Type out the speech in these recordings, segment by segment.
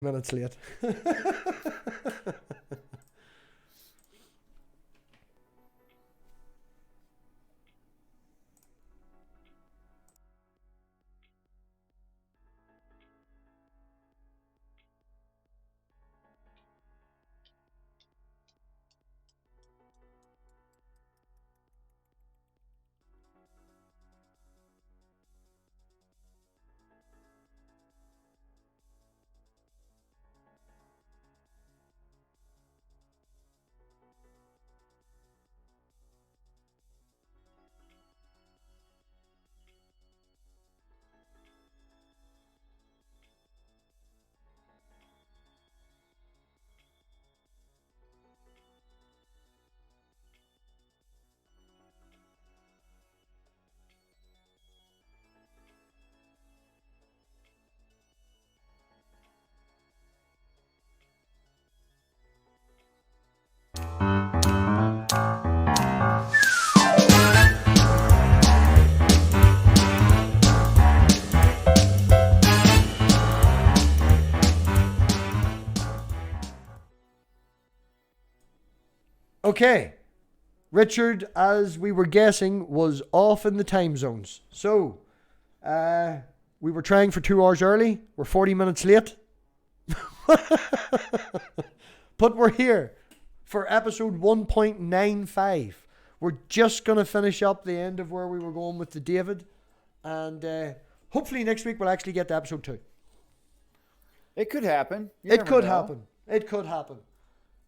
Minutes late. Okay. Richard, as we were guessing, was off in the time zones. So, we were trying for 2 hours early. We're 40 minutes late. But we're here for episode 1.95. We're just going to finish up the end of where we were going with the David. And hopefully next week we'll actually get to episode 2. It could happen. It could happen. It could happen.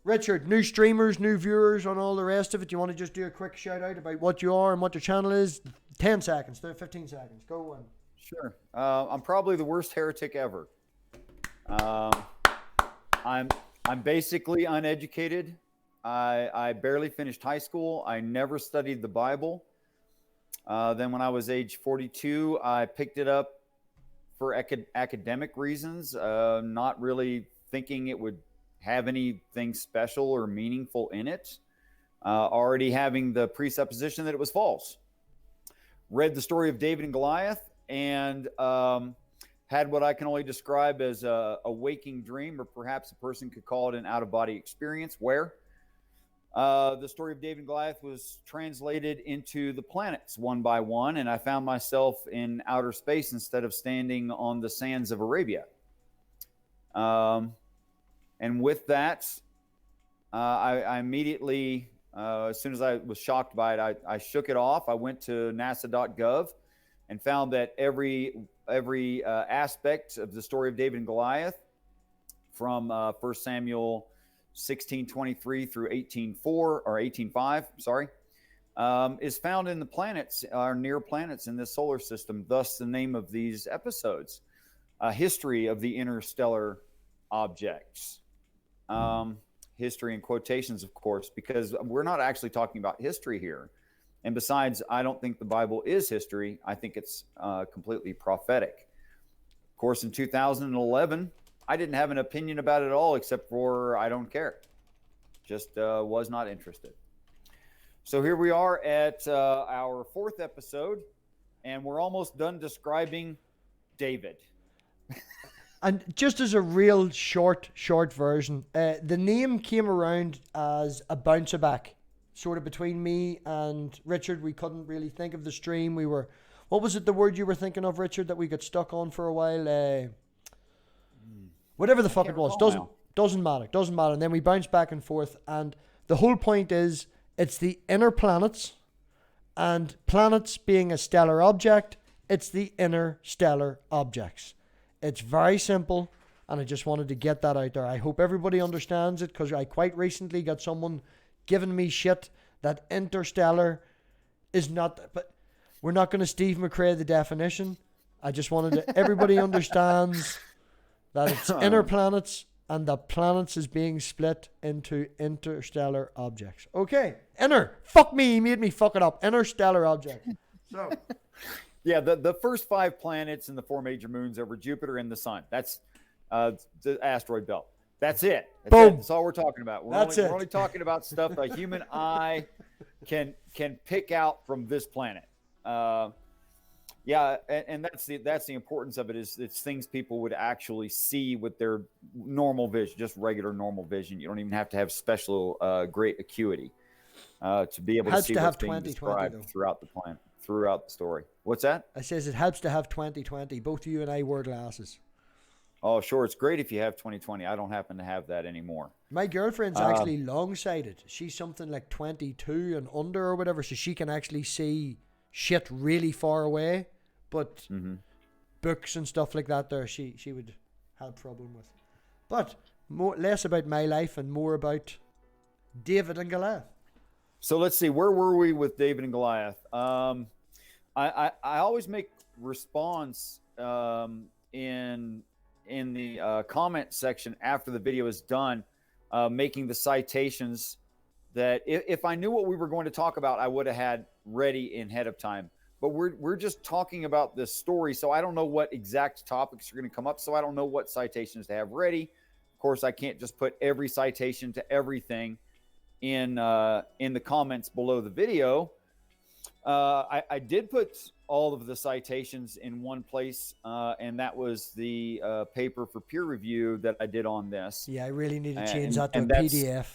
Richard, new streamers, new viewers, and all the rest of it. You want to just do a quick shout out about what you are and what your channel is? 10 seconds, 15 seconds. Go on. Sure. I'm probably the worst heretic ever. I'm basically uneducated. I barely finished high school. I never studied the Bible. Then when I was age 42, I picked it up for academic reasons, not really thinking it would have anything special or meaningful in it. Already having the presupposition that it was false. Read the story of David and Goliath and had what I can only describe as a waking dream, or perhaps a person could call it an out-of-body experience, where the story of David and Goliath was translated into the planets one by one, and I found myself in outer space instead of standing on the sands of Arabia. And with that, I immediately, as soon as I was shocked by it, I shook it off. I went to NASA.gov and found that every aspect of the story of David and Goliath, from 1 Samuel 16:23 through 18:4 or 18:5, sorry, is found in the planets, or near planets in this solar system. Thus, the name of these episodes: history of the interstellar objects. History in quotations, of course, because we're not actually talking about history here. And besides, I don't think the Bible is history. I think it's completely prophetic. Of course, in 2011, I didn't have an opinion about it at all, except for I don't care. Just was not interested. So here we are at our 4th episode, and we're almost done describing David. And just as a real short version, the name came around as a bouncer back, sort of between me and Richard. We couldn't really think of the stream. We were, what was it, the word you were thinking of, Richard, that we got stuck on for a while? Whatever the fuck it was, doesn't matter. And then we bounced back and forth, and the whole point is it's the inner planets, and planets being a stellar object, it's the interstellar objects. It's very simple, and I just wanted to get that out there. I hope everybody understands it, because I quite recently got someone giving me shit that interstellar is not, but we're not going to Steve McCrae the definition. I just wanted to, everybody understands that it's inner planets, and the planets is being split into interstellar objects. Okay, fuck me, he made me fuck it up. Interstellar object. So... Yeah, the first 5 planets and the 4 major moons over Jupiter and the Sun. That's the asteroid belt. That's it. That's all we're talking about. We're only talking about stuff a human eye can pick out from this planet. Yeah, and that's the importance of it, is it's things people would actually see with their normal vision, just regular normal vision. You don't even have to have special great acuity to be able to Helps see to what's have being 2020 described though. throughout the story. What's that? I says it helps to have 2020. Both you and I wear glasses. Oh, sure, it's great if you have 2020. I don't happen to have that anymore. My girlfriend's Uh, actually long sighted. She's something like 22 and under or whatever, so she can actually see shit really far away. But mhm. books and stuff like that, there she would have problem with. But less about my life and more about David and Goliath. So let's see, where were we with David and Goliath? I always make response in the comment section after the video is done, making the citations that if I knew what we were going to talk about, I would have had ready in ahead of time. But we're just talking about this story, so I don't know what exact topics are going to come up, so I don't know what citations to have ready. Of course, I can't just put every citation to everything in the comments below the video. I did put all of the citations in one place, and that was the paper for peer review that I did on this. Yeah, I really need to change that to a that's, PDF.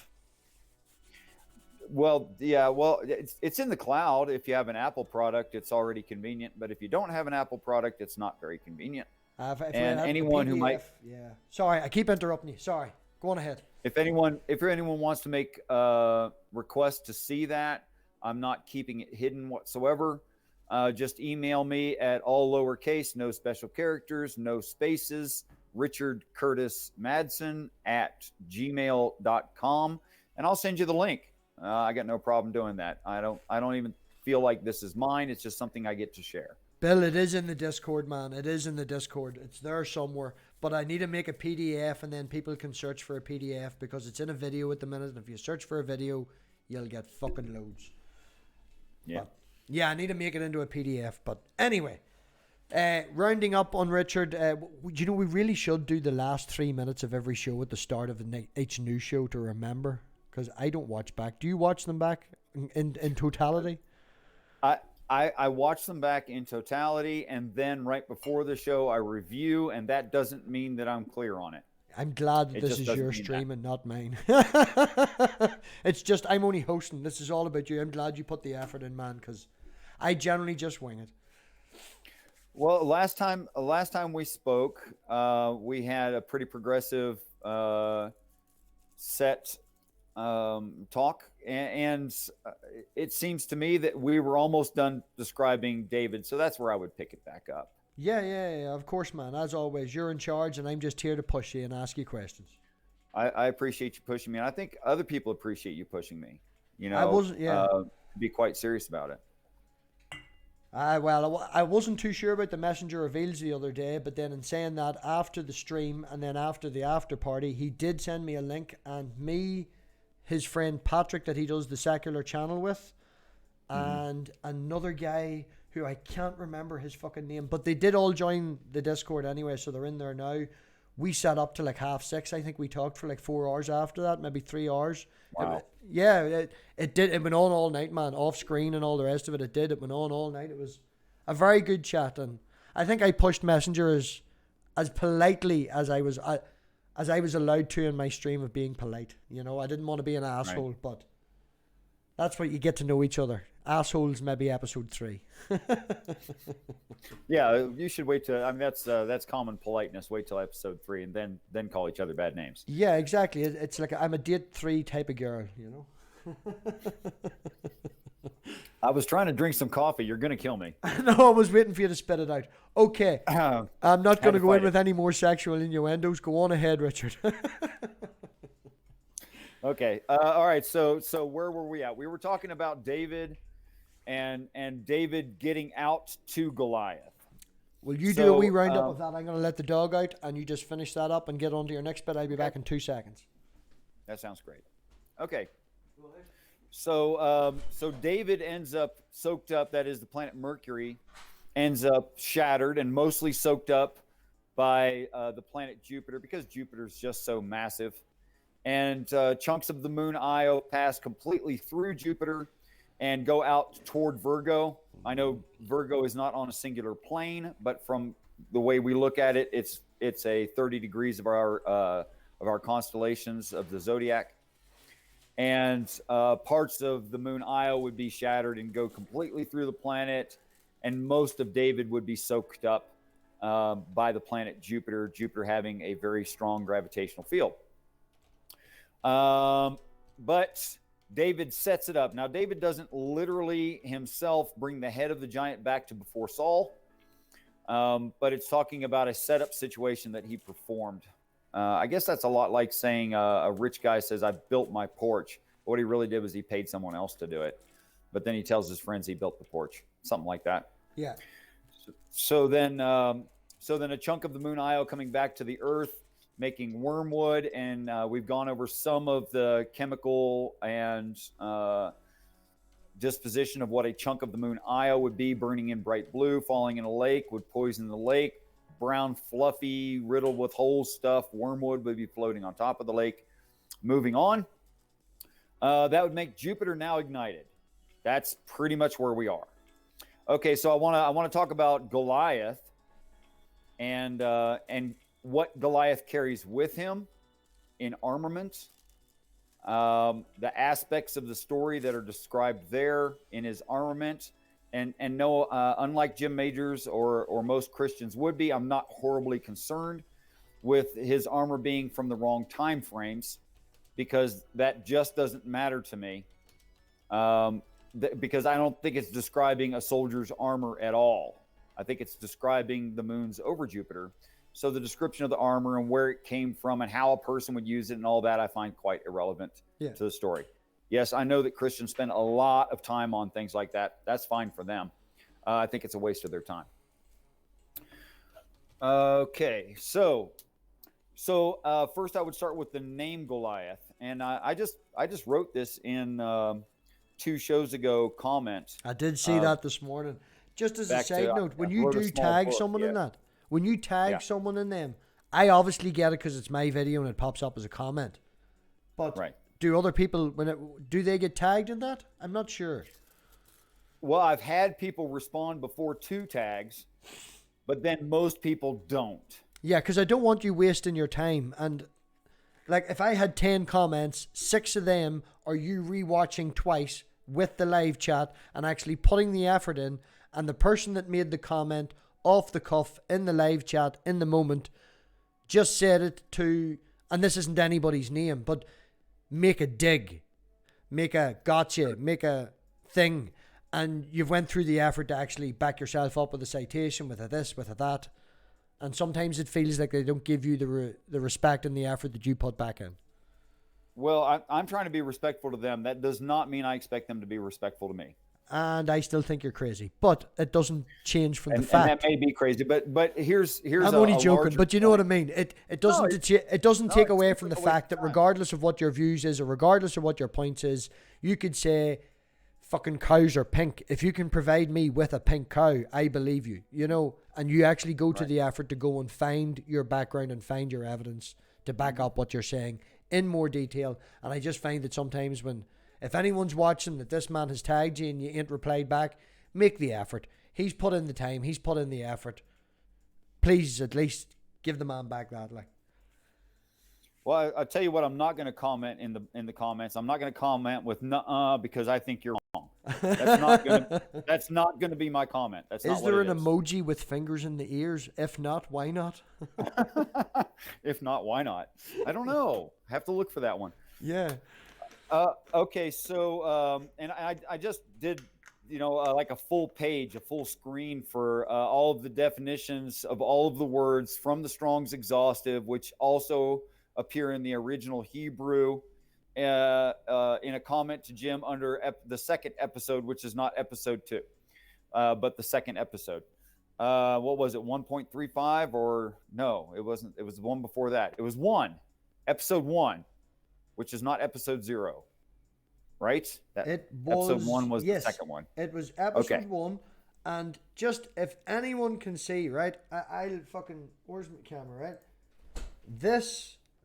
Well, yeah, well, it's in the cloud. If you have an Apple product, it's already convenient. But if you don't have an Apple product, it's not very convenient. If And anyone who might, yeah. Sorry, I keep interrupting you. Sorry. Go on ahead. if anyone wants to make a request to see that, I'm not keeping it hidden whatsoever. Just email me at all lowercase, no special characters, no spaces, Richard Curtis Madsen at gmail.com, and I'll send you the link. I got no problem doing that. I don't even feel like this is mine. It's just something I get to share. Bill, it is in the Discord, man. It is in the Discord. It's there somewhere. But I need to make a PDF, and then people can search for a PDF because it's in a video at the minute. And if you search for a video, you'll get fucking loads. Yeah. But, yeah, I need to make it into a PDF. But anyway, rounding up on Richard, you know, we really should do the last 3 minutes of every show at the start of each new show to remember. Because I don't watch back. Do you watch them back in totality? I watch them back in totality, and then right before the show, I review, and that doesn't mean that I'm clear on it. I'm glad that this is your stream and not mine. It's just, I'm only hosting. This is all about you. I'm glad you put the effort in, man, because I generally just wing it. Well, last time we spoke, we had a pretty progressive set talk, and it seems to me that we were almost done describing David, so that's where I would pick it back up. Yeah, of course, man. As always, you're in charge, and I'm just here to push you and ask you questions. I appreciate you pushing me, and I think other people appreciate you pushing me. You know, be quite serious about it. Well, I wasn't too sure about the messenger reveals the other day, but then in saying that, after the stream and then after the after party, he did send me a link, and his friend Patrick that he does the secular channel with, and another guy who I can't remember his fucking name, but they did all join the Discord anyway, so they're in there now. We sat up to like 6:30. I think we talked for like 4 hours after that, maybe 3 hours. Wow. It went on all night, man, off screen and all the rest of it. It went on all night. It was a very good chat, and I think I pushed Messenger as politely as I was allowed to in my stream of being polite. You know, I didn't want to be an asshole, right. But that's what you get to know each other. Assholes, maybe episode 3. Yeah, you should wait till. I mean, that's common politeness. Wait till episode 3, and then call each other bad names. Yeah, exactly. It's like I'm a date 3 type of girl. You know. I was trying to drink some coffee. You're gonna kill me. No, I was waiting for you to spit it out. Okay, I'm not going to go in with any more sexual innuendos. Go on ahead, Richard. Okay. All right. So where were we at? We were talking about David and David getting out to Goliath. Will you do a wee roundup of that? I'm going to let the dog out, and you just finish that up and get on to your next bit. I'll be back in 2 seconds. That sounds great. Okay. So David ends up soaked up. That is, the planet Mercury ends up shattered and mostly soaked up by the planet Jupiter, because Jupiter is just so massive. And chunks of the moon Io pass completely through Jupiter and go out toward Virgo. I know Virgo is not on a singular plane, but from the way we look at it, it's a 30 degrees of our constellations of the zodiac. And parts of the moon Io would be shattered and go completely through the planet, and most of David would be soaked up by the planet Jupiter, Jupiter having a very strong gravitational field. But David sets it up. Now, David doesn't literally himself bring the head of the giant back to before Saul, but it's talking about a setup situation that he performed. I guess that's a lot like saying a rich guy says, I built my porch. What he really did was he paid someone else to do it. But then he tells his friends he built the porch, something like that. Yeah. So then a chunk of the moon Io coming back to the earth, making wormwood. And we've gone over some of the chemical and disposition of what a chunk of the moon Io would be: burning in bright blue, falling in a lake, would poison the lake. Brown, fluffy, riddled with holes stuff, wormwood would be floating on top of the lake. Moving on, that would make Jupiter now ignited. That's pretty much where we are. Okay, so I want to talk about Goliath and what Goliath carries with him in armament. The aspects of the story that are described there in his armament. And no, unlike Jim Majors or most Christians would be, I'm not horribly concerned with his armor being from the wrong time frames, because that just doesn't matter to me. Because I don't think it's describing a soldier's armor at all. I think it's describing the moons over Jupiter. So the description of the armor and where it came from and how a person would use it and all that, I find quite irrelevant to the story. Yes, I know that Christians spend a lot of time on things like that. That's fine for them. I think it's a waste of their time. Okay, so first I would start with the name Goliath, and I just wrote this in 2 shows ago comment. I did see that this morning. Just as a side note, when you do tag someone in that, when you tag someone in them, I obviously get it because it's my video and it pops up as a comment. But do other people, do they get tagged in that? I'm not sure. Well, I've had people respond before 2 tags, but then most people don't. Yeah, because I don't want you wasting your time. And like, if I had 10 comments, 6 of them are you rewatching twice with the live chat and actually putting the effort in, and the person that made the comment off the cuff in the live chat in the moment just said it to, and this isn't anybody's name, but make a dig, make a gotcha, make a thing, and you've went through the effort to actually back yourself up with a citation, with a this, with a that, and sometimes it feels like they don't give you the respect and the effort that you put back in. Well, I'm trying to be respectful to them. That does not mean I expect them to be respectful to me. And I still think you're crazy, but it doesn't change from the fact. And that may be crazy, but here's. I'm only joking, but you know what I mean. It doesn't take away from the fact that regardless of what your views is, or regardless of what your points is, you could say, "Fucking cows are pink." If you can provide me with a pink cow, I believe you. You know, and you actually go to the effort to go and find your background and find your evidence to back up what you're saying in more detail. And I just find that sometimes if anyone's watching that this man has tagged you and you ain't replied back, make the effort. He's put in the time. He's put in the effort. Please, at least give the man back that. Like. Well, I'll tell you what. I'm not going to comment in the comments. I'm not going to comment with "nuh-uh" because I think you're wrong. That's not going to be my comment. Is there an emoji with fingers in the ears? If not, why not? If not, why not? I don't know. Have to look for that one. Yeah. Okay, so and I just did, like a full page, a full screen for all of the definitions of all of the words from the Strong's Exhaustive, which also appear in the original Hebrew, in a comment to Jim under the second episode, which is not episode 2, but the second episode. What was it, 1.35 or no? It wasn't. It was the one before that. It was episode 1. Which is not episode 0, right? Episode 1 was the second one. It was episode 1, and just if anyone can see, right? I'll fucking, where's my camera, right?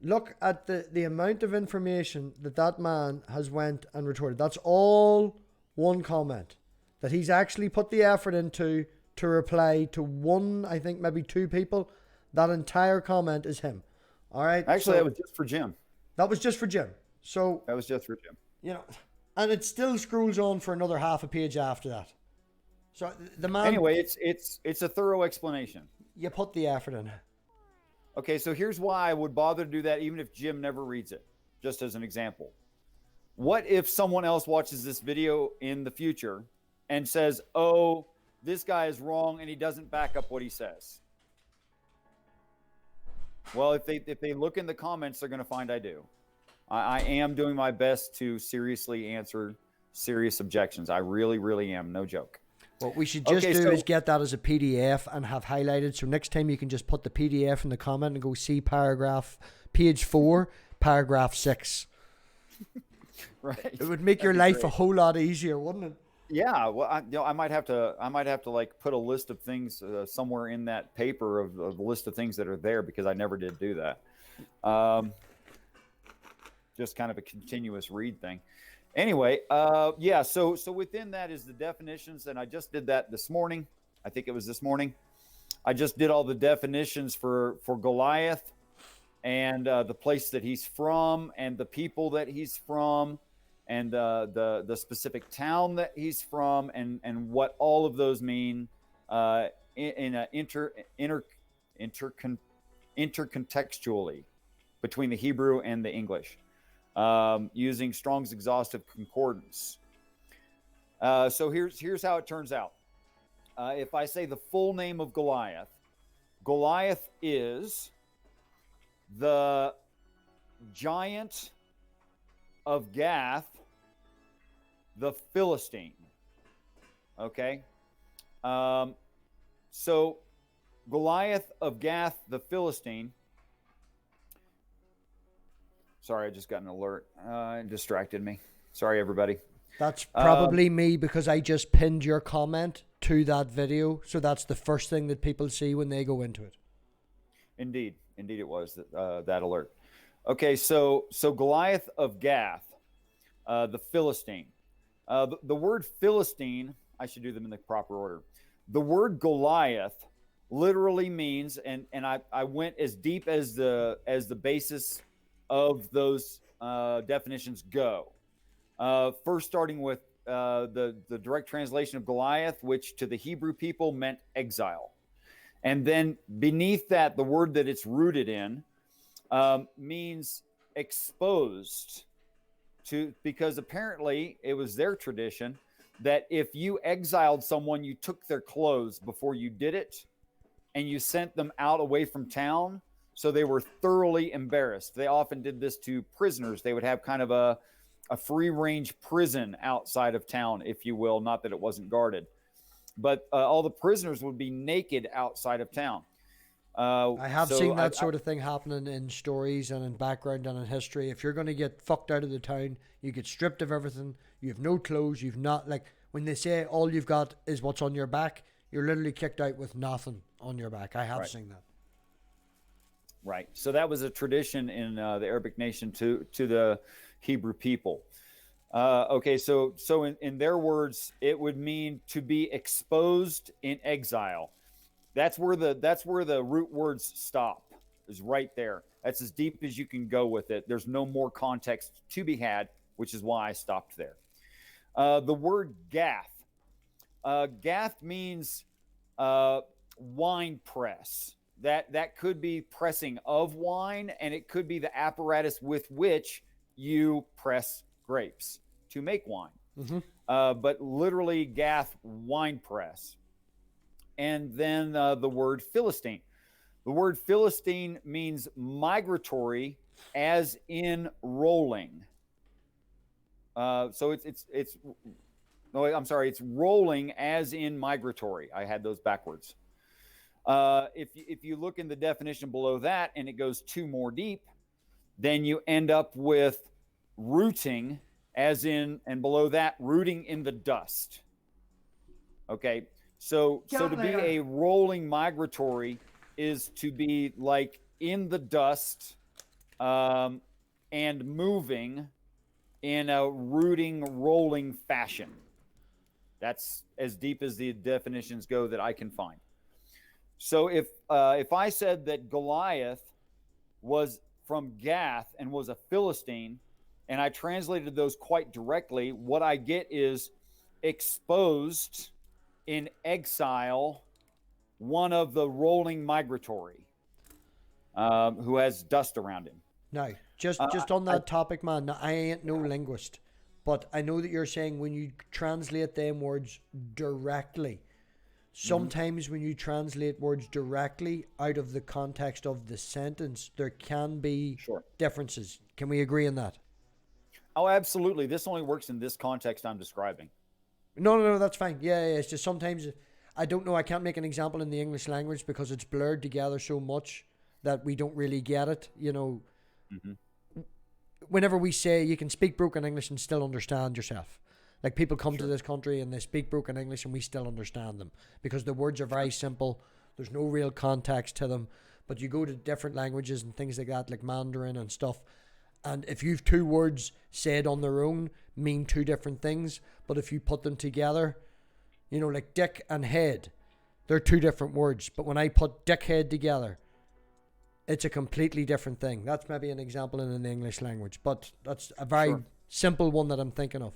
Look at the amount of information that man has went and retorted. That's all one comment that he's actually put the effort into to reply to one, I think maybe two people. That entire comment is him. All right. Actually, that was just for Jim. That was just for Jim. So That was just for Jim. you know, and it still scrolls on for another half a page after that. So the man. Anyway, it's a thorough explanation. You put the effort in. Okay, so here's why I would bother to do that even if Jim never reads it, just as an example. What if someone else watches this video in the future and says, oh, this guy is wrong and he doesn't back up what he says? Well, if they look in the comments, they're going to find I do. I am doing my best to seriously answer serious objections. I really, really am. No joke. What we should just do is get that as a PDF and have highlighted. So next time you can just put the PDF in the comment and go see page 4, paragraph 6. Right. It would make your life a whole lot easier, wouldn't it? Yeah. Well, I might have to like put a list of things somewhere in that paper of the list of things that are there, because I never did do that. Just kind of a continuous read thing. Anyway, yeah, so within that is the definitions, and I just did that this morning. I think it was this morning. I just did all the definitions for Goliath, and the place that he's from, and the people that he's from, and the specific town that he's from, and what all of those mean in a intercontextually between the Hebrew and the English. Using Strong's Exhaustive Concordance. So here's how it turns out. If I say the full name of Goliath, Goliath is the giant of Gath, the Philistine. Okay? So Goliath of Gath, the Philistine. Sorry, I just got an alert. It distracted me. Sorry, everybody. That's probably me, because I just pinned your comment to that video. So that's the first thing that people see when they go into it. Indeed it was that alert. Okay, so Goliath of Gath, the Philistine. The word Philistine, I should do them in the proper order. The word Goliath literally means, and I went as deep as the basis of those definitions go. First, starting with the direct translation of Goliath, which to the Hebrew people meant exile. And then beneath that, the word that it's rooted in means exposed to, because apparently it was their tradition that if you exiled someone, you took their clothes before you did it, and you sent them out away from town. So they were thoroughly embarrassed. They often did this to prisoners. They would have kind of a free-range prison outside of town, if you will. Not that it wasn't guarded. But all the prisoners would be naked outside of town. I have seen that sort of thing happening in stories and in background and in history. If you're going to get fucked out of the town, you get stripped of everything. You have no clothes. You've not, like, when they say all you've got is what's on your back, you're literally kicked out with nothing on your back. I have seen that. Right. So that was a tradition in the Arabic nation to the Hebrew people. Okay. So in their words, it would mean to be exposed in exile. That's where the root words stop, is right there. That's as deep as you can go with it. There's no more context to be had, which is why I stopped there. The word Gath. Gath means wine press. That could be pressing of wine, and it could be the apparatus with which you press grapes to make wine. Mm-hmm. But literally Gath, wine press. And then the word Philistine. The word Philistine means migratory, as in rolling. So it's rolling as in migratory. I had those backwards. If you look in the definition below that and it goes 2 more deep, then you end up with rooting, as in, and below that, rooting in the dust. Okay, so to be a rolling migratory is to be like in the dust and moving in a rooting, rolling fashion. That's as deep as the definitions go that I can find. So if I said that Goliath was from Gath and was a Philistine, and I translated those quite directly, what I get is exposed, in exile, one of the rolling migratory, who has dust around him. Now, just on that topic, man, now, I ain't no linguist, but I know that you're saying when you translate them words directly, sometimes when you translate words directly out of the context of the sentence, there can be differences. Can we agree on that? Oh, absolutely. This only works in this context I'm describing. No, that's fine. Yeah, it's just sometimes, I don't know, I can't make an example in the English language because it's blurred together so much that we don't really get it. You know, whenever we say you can speak broken English and still understand yourself. Like people come to this country and they speak broken English and we still understand them because the words are very simple. There's no real context to them. But you go to different languages and things like that, like Mandarin and stuff. And if you've two words said on their own mean two different things, but if you put them together, you know, like dick and head, they're two different words. But when I put dickhead together, it's a completely different thing. That's maybe an example in the English language, but that's a very simple one that I'm thinking of.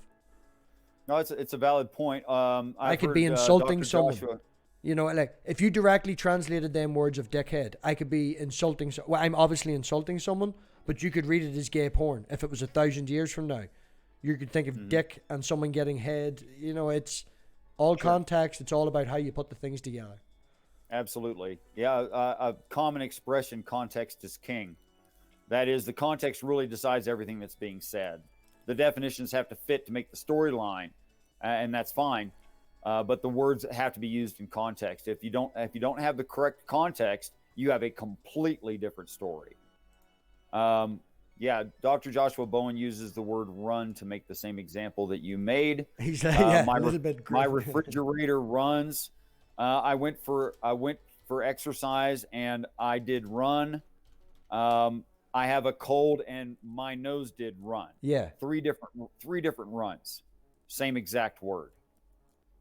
No, it's a valid point. I could be insulting someone. You know, like if you directly translated them words of dickhead, I could be insulting. Well, I'm obviously insulting someone, but you could read it as gay porn. If it was 1,000 years from now, you could think of dick and someone getting head. You know, it's all context. It's all about how you put the things together. Absolutely. Yeah, a common expression, context is king. That is, the context really decides everything that's being said. The definitions have to fit to make the storyline, and that's fine. But the words have to be used in context. If you don't have the correct context, you have a completely different story. Dr. Joshua Bowen uses the word run to make the same example that you made. He's like, my refrigerator runs. I went for exercise and I did run. I have a cold and my nose did run. Yeah. Three different runs. Same exact word.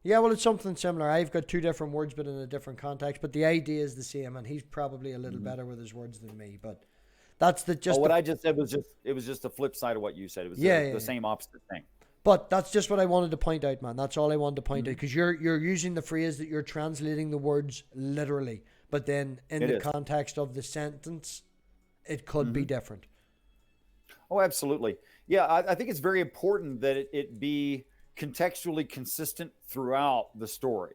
Yeah, well, it's something similar. I've got two different words, but in a different context. But the idea is the same, and he's probably a little better with his words than me. But that's what I just said was just the flip side of what you said. It was the same opposite thing. But that's just what I wanted to point out, man. That's all I wanted to point out, because you're using the phrase that you're translating the words literally, but then in the context of the sentence, it could be different. Oh, absolutely. Yeah, I think it's very important that it be contextually consistent throughout the story.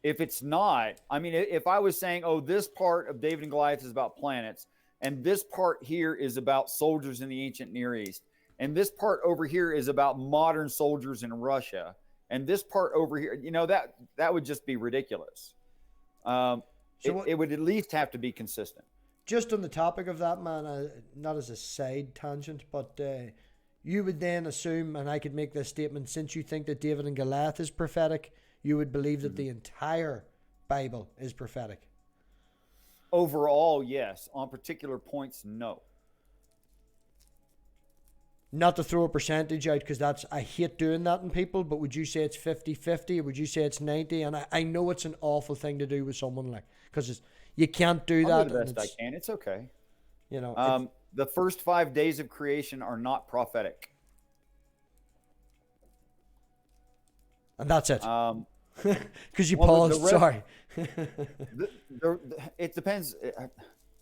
If it's not, I mean, if I was saying, oh, this part of David and Goliath is about planets, and this part here is about soldiers in the ancient Near East, and this part over here is about modern soldiers in Russia, and this part over here, you know, that would just be ridiculous. It would at least have to be consistent. Just on the topic of that, man, not as a side tangent, but you would then assume, and I could make this statement, since you think that David and Goliath is prophetic, you would believe that the entire Bible is prophetic. Overall, yes. On particular points, no. Not to throw a percentage out, because I hate doing that in people, but would you say it's 50-50, or would you say it's 90? And I know it's an awful thing to do with someone, like, because you can't do that. I'll do the best I can. It's okay. You know, the first 5 days of creation are not prophetic. And that's it. Because you paused. Sorry. It depends.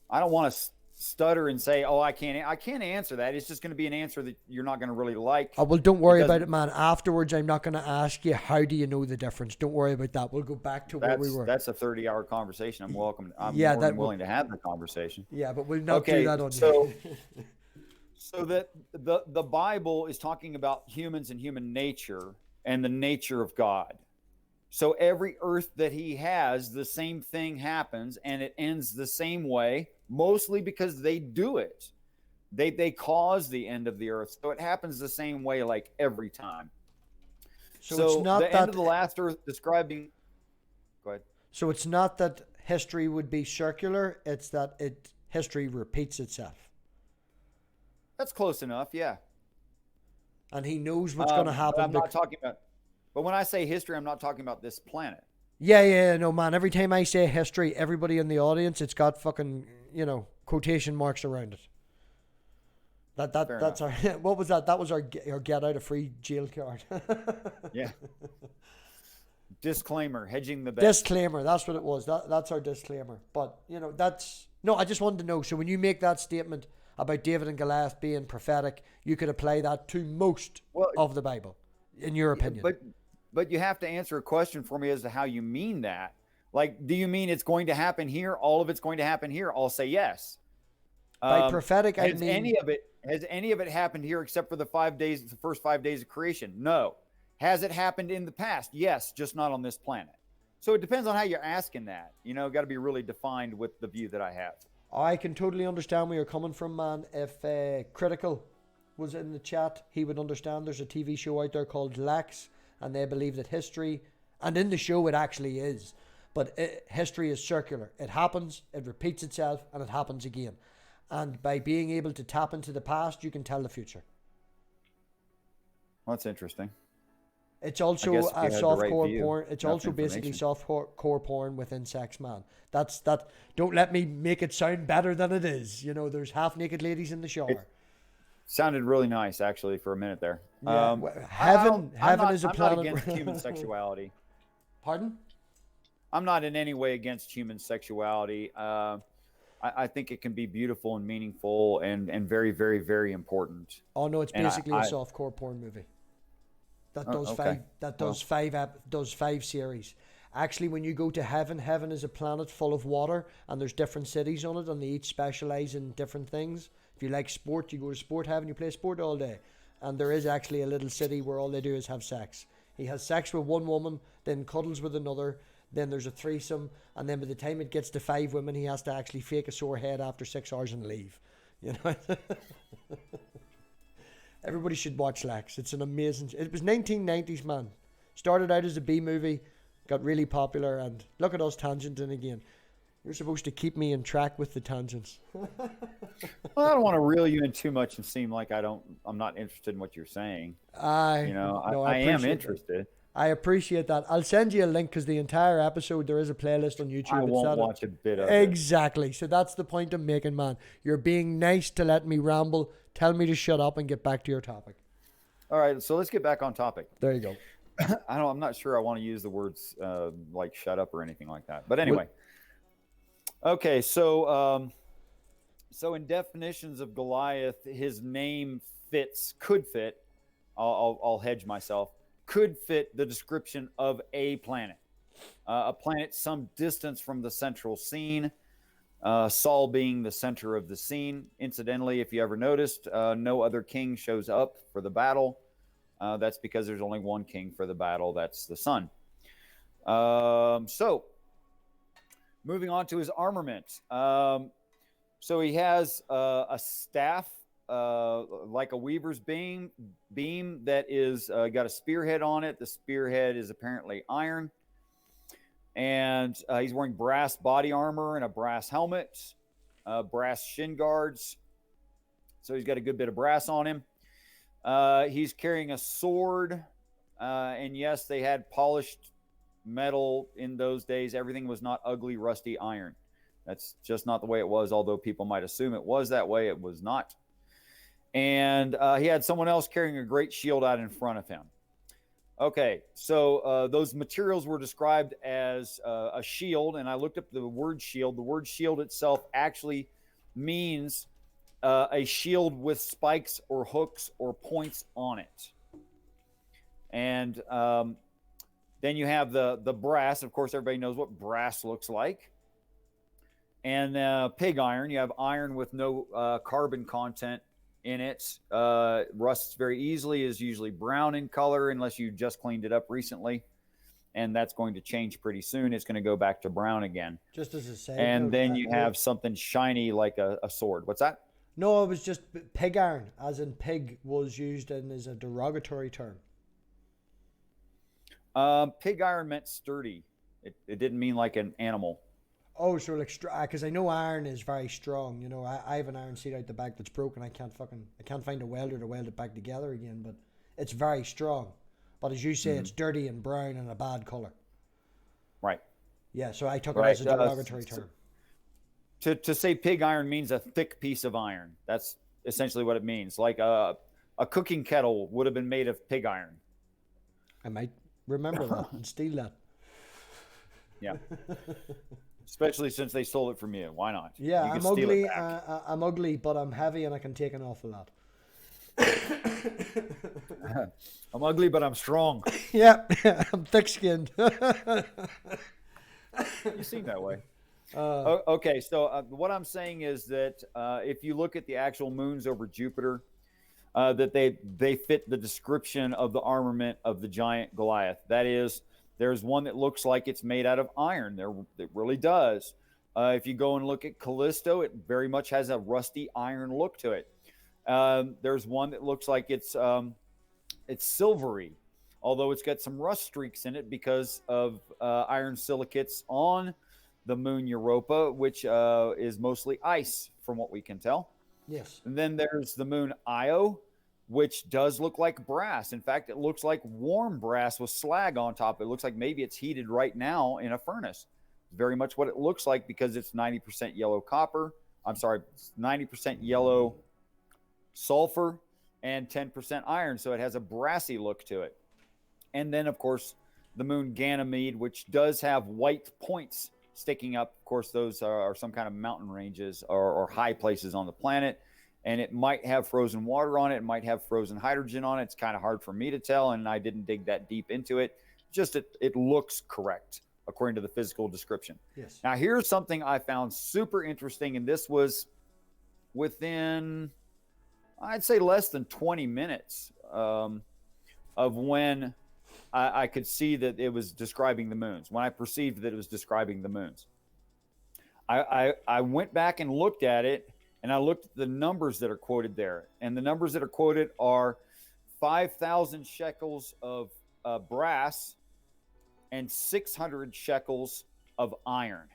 I don't want to stutter and say, "Oh, I can't answer that." It's just going to be an answer that you're not going to really like. Oh, well, don't worry about it, man. Afterwards, I'm not going to ask you how do you know the difference. Don't worry about that. We'll go back to where we were. That's a 30-hour conversation. I'm welcome. I'm more than willing to have the conversation. Yeah, but we'll not do that on you. So that the Bible is talking about humans and human nature and the nature of God. So every earth that he has, the same thing happens, and it ends the same way, mostly because they do it. They cause the end of the earth. So it happens the same way, like every time. So it's not the end of the last earth describing. Go ahead. So it's not that history would be circular, it's that history repeats itself. That's close enough, yeah. And he knows what's going to happen. I'm not talking about. But when I say history, I'm not talking about this planet. Yeah, no, man. Every time I say history, everybody in the audience, it's got fucking, quotation marks around it. That's our. What was that? That was our get out of free jail card. Yeah. Disclaimer, hedging the bet. Disclaimer. That's what it was. That's our disclaimer. But that's no. I just wanted to know. So when you make that statement about David and Goliath being prophetic, you could apply that to most of the Bible, in your opinion. But you have to answer a question for me as to how you mean that. Like, do you mean it's going to happen here? All of it's going to happen here? I'll say yes. By prophetic, I mean, has any of it happened here except for the first 5 days of creation? No. Has it happened in the past? Yes, just not on this planet. So it depends on how you're asking that. Got to be really defined with the view that I have. I can totally understand where you're coming from, man. If Critical was in the chat, he would understand. There's a TV show out there called Lex, and they believe that history, and in the show it actually is, but history is circular. It happens, it repeats itself, and it happens again. And by being able to tap into the past, you can tell the future. Well, that's interesting. It's also a softcore porn. It's also basically softcore porn within sex, man. That's that. Don't let me make it sound better than it is. There's half-naked ladies in the shower. It sounded really nice, actually, for a minute there. Yeah. Heaven is a planet. I'm not against human sexuality. Pardon? I'm not in any way against human sexuality. I think it can be beautiful and meaningful and very, very, very important. Oh no, it's basically a softcore porn movie. That does okay. does five series. Actually, when you go to heaven, heaven is a planet full of water, and there's different cities on it, and they each specialize in different things. If you like sport, you go to sport heaven, you play sport all day. And there is actually a little city where all they do is have sex. He has sex with one woman, then cuddles with another, then there's a threesome, and then by the time it gets to 5 women, he has to actually fake a sore head after 6 hours and leave. Everybody should watch Lex. It's an amazing... It was 1990s, man. Started out as a B movie, got really popular, and look at us tangenting again. You're supposed to keep me in track with the tangents. Well, I don't want to reel you in too much and seem like I'm not interested in what you're saying. I am interested. I appreciate that. I'll send you a link because the entire episode, there is a playlist on YouTube. I won't watch a bit of it. Exactly. So that's the point I'm making, man. You're being nice to let me ramble. Tell me to shut up and get back to your topic. All right, so let's get back on topic. There you go. I'm not sure I want to use the words like shut up or anything like that. But anyway. Okay, so in definitions of Goliath, his name could fit, I'll hedge myself, could fit the description of a planet some distance from the central scene, Saul being the center of the scene. Incidentally, if you ever noticed, no other king shows up for the battle. That's because there's only one king for the battle. That's the sun. So moving on to his armament. So he has a staff like a weaver's beam that is got a spearhead on it. The spearhead is apparently iron. And he's wearing brass body armor and a brass helmet, brass shin guards. So he's got a good bit of brass on him. He's carrying a sword. And yes, they had polished metal in those days. Everything was not ugly, rusty iron. That's just not the way it was, although people might assume it was that way. It was not. And he had someone else carrying a great shield out in front of him. Okay, so those materials were described as a shield, and I looked up the word shield. The word shield itself actually means a shield with spikes or hooks or points on it. And then you have the brass. Of course, everybody knows what brass looks like. And pig iron. You have iron with no carbon content in it. Rusts very easily, is usually brown in color unless you just cleaned it up recently. And that's going to change pretty soon. It's going to go back to brown again. Just as a side And note, then you have something shiny like a sword. What's that? No, it was just pig iron, as in pig was used in as a derogatory term. Pig iron meant sturdy. It didn't mean like an animal. Oh, so like, because I know iron is very strong. You know, I have an iron seat out the back that's broken. I can't find a welder to weld it back together again. But it's very strong. But as you say, it's dirty and brown and a bad color. Right. Yeah, so I took it Right. as a derogatory term. To say pig iron means a thick piece of iron. That's essentially what it means. Like a cooking kettle would have been made of pig iron. I might remember that and steal that. Yeah. Especially since they stole it from you. Why not? Yeah, You can I'm steal it ugly. back. I'm ugly, but I'm heavy and I can take an awful lot. I'm ugly, but I'm strong. Yeah, I'm thick-skinned. You seem that way. Okay, so what I'm saying is that if you look at the actual moons over Jupiter, that they fit the description of the armament of the giant Goliath. That is, there's one that looks like it's made out of iron. It really does. If you go and look at Callisto, it very much has a rusty iron look to it. There's one that looks like it's silvery, although it's got some rust streaks in it because of iron silicates on the moon Europa, which is mostly ice from what we can tell. Yes. And then there's the moon Io, which does look like brass. In fact, it looks like warm brass with slag on top. It looks like maybe it's heated right now in a furnace. Very much what it looks like because it's 90% yellow copper. I'm sorry, 90% yellow sulfur and 10% iron. So it has a brassy look to it. And then, of course, the moon Ganymede, which does have white points sticking up. Of course, those are some kind of mountain ranges or high places on the planet. And it might have frozen water on it. It might have frozen hydrogen on it. It's kind of hard for me to tell, and I didn't dig that deep into it. Just it looks correct according to the physical description. Yes. Now, here's something I found super interesting, and this was within, I'd say, less than 20 minutes of when I could see that it was describing the moons, when I perceived that it was describing the moons. I went back and looked at it, and I looked at the numbers that are quoted there. And the numbers that are quoted are 5,000 shekels of brass and 600 shekels of iron.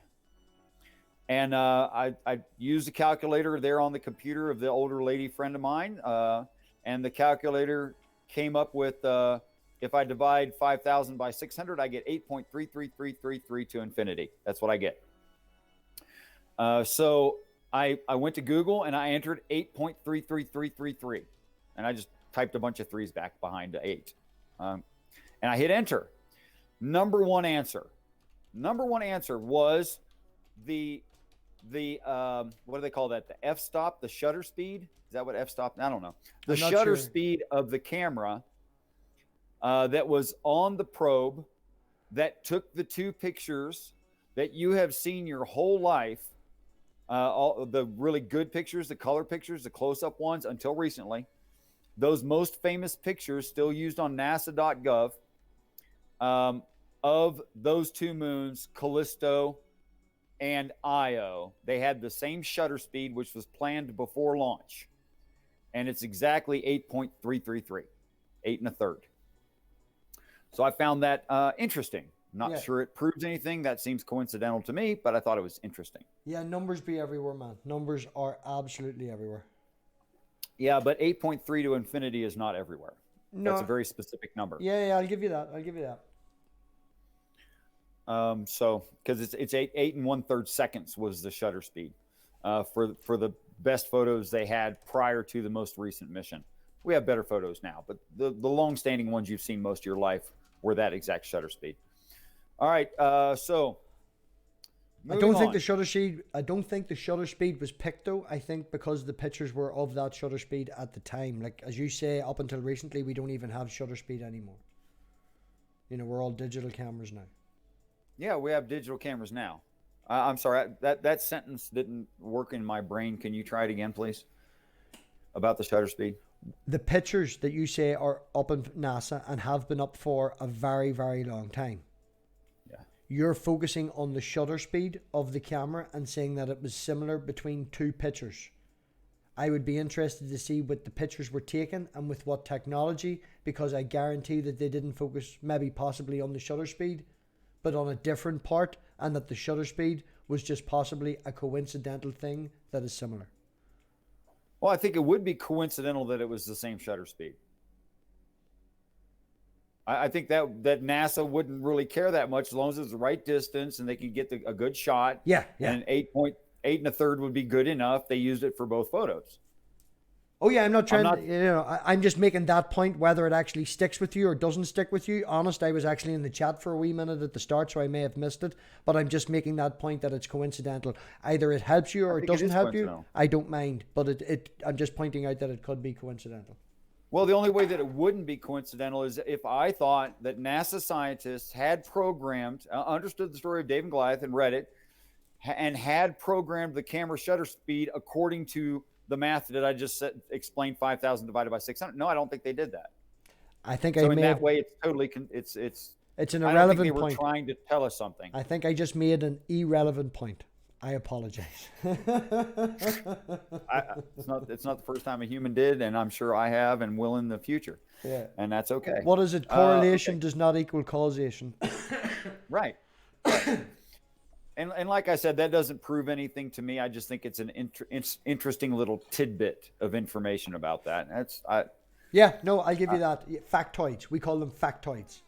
And I used a calculator there on the computer of the older lady friend of mine. And the calculator came up with, if I divide 5,000 by 600, I get 8.33333 to infinity. That's what I get. So I went to Google and I entered 8.33333. And I just typed a bunch of threes back behind the 8. And I hit enter. Number one answer was the what do they call that? The f-stop, the shutter speed. Is that what f-stop? I don't know. The shutter speed of the camera that was on the probe that took the two pictures that you have seen your whole life, all the really good pictures, the color pictures, the close-up ones until recently. Those most famous pictures still used on NASA.gov of those two moons, Callisto and Io. They had the same shutter speed, which was planned before launch. And it's exactly 8.333, 8 1/3. So I found that interesting. Not sure it proves anything. That seems coincidental to me, but I thought it was interesting. Yeah, numbers be everywhere, man. Numbers are absolutely everywhere. Yeah, but 8.3 to infinity is not everywhere. No. That's a very specific number. Yeah, I'll give you that. So because it's 8 1/3 seconds was the shutter speed for the best photos they had prior to the most recent mission. We have better photos now, but the long-standing ones you've seen most of your life were that exact shutter speed. All right, so I don't think the shutter speed was picked though. I think because the pictures were of that shutter speed at the time. Like as you say, up until recently, we don't even have shutter speed anymore. You know, we're all digital cameras now. Yeah, we have digital cameras now. I'm sorry, that sentence didn't work in my brain. Can you try it again, please? About the shutter speed. The pictures that you say are up in NASA and have been up for a very, very long time. Yeah. You're focusing on the shutter speed of the camera and saying that it was similar between two pictures. I would be interested to see what the pictures were taken and with what technology, because I guarantee that they didn't focus maybe possibly on the shutter speed, but on a different part, and that the shutter speed was just possibly a coincidental thing that is similar. Well, I think it would be coincidental that it was the same shutter speed. I think that NASA wouldn't really care that much as long as it's the right distance and they can get a good shot. Yeah, yeah. And 8.8 1/3 would be good enough. They used it for both photos. Oh yeah, I'm not trying. not- I'm just making that point. Whether it actually sticks with you or doesn't stick with you. Honest, I was actually in the chat for a wee minute at the start, so I may have missed it. But I'm just making that point that it's coincidental. Either it helps you or it doesn't help you. I don't mind, but I'm just pointing out that it could be coincidental. Well, the only way that it wouldn't be coincidental is if I thought that NASA scientists had programmed, understood the story of David and Goliath and read it, and had programmed the camera shutter speed according to the math that I just explained, 5,000 divided by 600. No, I don't think they did that. I think so I in may that have, way, it's totally it's an I don't think irrelevant they were point. trying to tell us something. I think I just made an irrelevant point. I apologize. It's not the first time a human did, and I'm sure I have and will in the future. Yeah. And that's okay. What is it? Correlation does not equal causation. Right. And like I said, that doesn't prove anything to me. I just think it's an interesting little tidbit of information about that. Yeah, no, I'll give you that. Factoids. We call them factoids.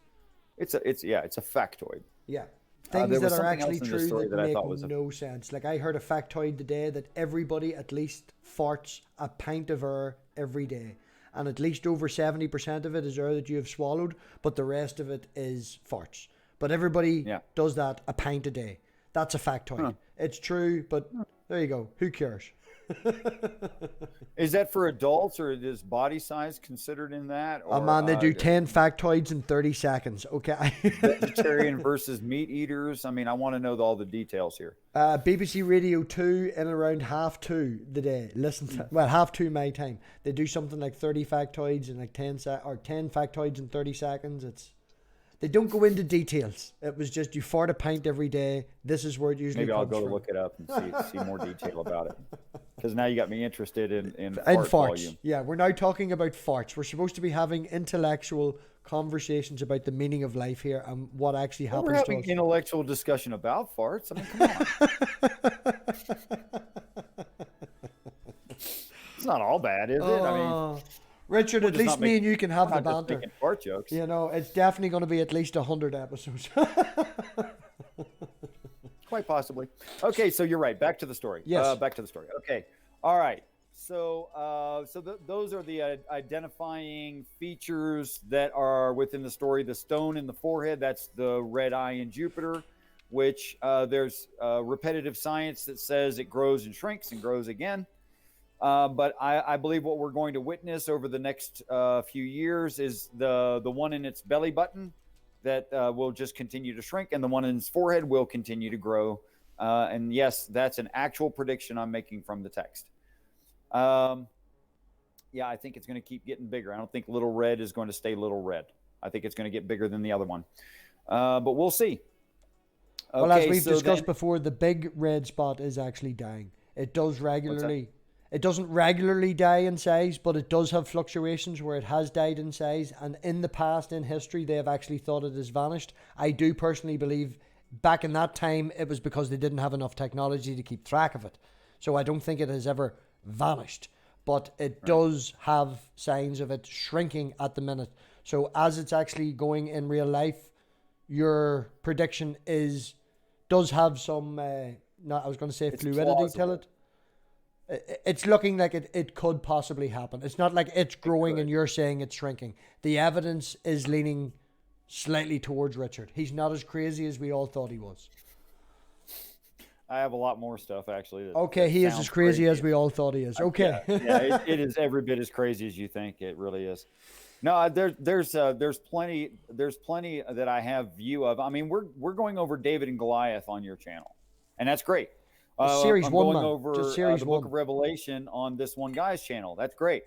It's a factoid. Yeah. Things that are actually true that I make thought was no sense. Like I heard a factoid today that everybody at least farts a pint of air every day. And at least over 70% of it is air that you have swallowed, but the rest of it is farts. But everybody does that a pint a day. That's a factoid. Huh. It's true, but there you go. Who cares? Is that for adults, or is body size considered in that? Or, oh man, they do 10 factoids in 30 seconds. Okay. Vegetarian versus meat eaters. I mean, I want to know all the details here. BBC Radio 2 in around 2:30 the day. Listen to 2:30 my time. They do something like 30 factoids in like 10 factoids in 30 seconds. They don't go into details. It was just you fart a pint every day. This is where it usually Maybe comes I'll go from. look it up and see more detail about it. Because now you got me interested in farts. Volume. Yeah, we're now talking about farts. We're supposed to be having intellectual conversations about the meaning of life here and what actually happens we're having to us. Intellectual discussion about farts. I mean, come on. It's not all bad, is it? I mean, Richard, at least me and you can have the banter. Fart jokes. You know, it's definitely going to be at least 100 episodes. Quite possibly. Okay, so you're right. Back to the story. Yes. Back to the story. Okay. All right. So, those are the identifying features that are within the story. The stone in the forehead, that's the red eye in Jupiter, which there's repetitive science that says it grows and shrinks and grows again. But I believe what we're going to witness over the next few years is the one in its belly button that will just continue to shrink, and the one in its forehead will continue to grow. And yes, that's an actual prediction I'm making from the text. Yeah, I think it's going to keep getting bigger. I don't think little red is going to stay little red. I think it's going to get bigger than the other one. But we'll see. Well, as we've discussed before, the big red spot is actually dying. It does regularly. It doesn't regularly die in size, but it does have fluctuations where it has died in size. And in the past, in history, they have actually thought it has vanished. I do personally believe back in that time, it was because they didn't have enough technology to keep track of it. So I don't think it has ever vanished, but it does have signs of it shrinking at the minute. So as it's actually going in real life, your prediction does have some, I was going to say fluidity to it. It's looking like it could possibly happen. It's not like it's growing and you're saying it's shrinking. The evidence is leaning slightly towards Richard. He's not as crazy as we all thought he was. I have a lot more stuff, actually. He is as crazy as we all thought he is. Okay. Yeah, it is every bit as crazy as you think. It really is. No, there's plenty that I have view of. I mean, we're going over David and Goliath on your channel, and that's great. Series I'm one, going man. over Just series the one. Book of Revelation on this one guy's channel. That's great.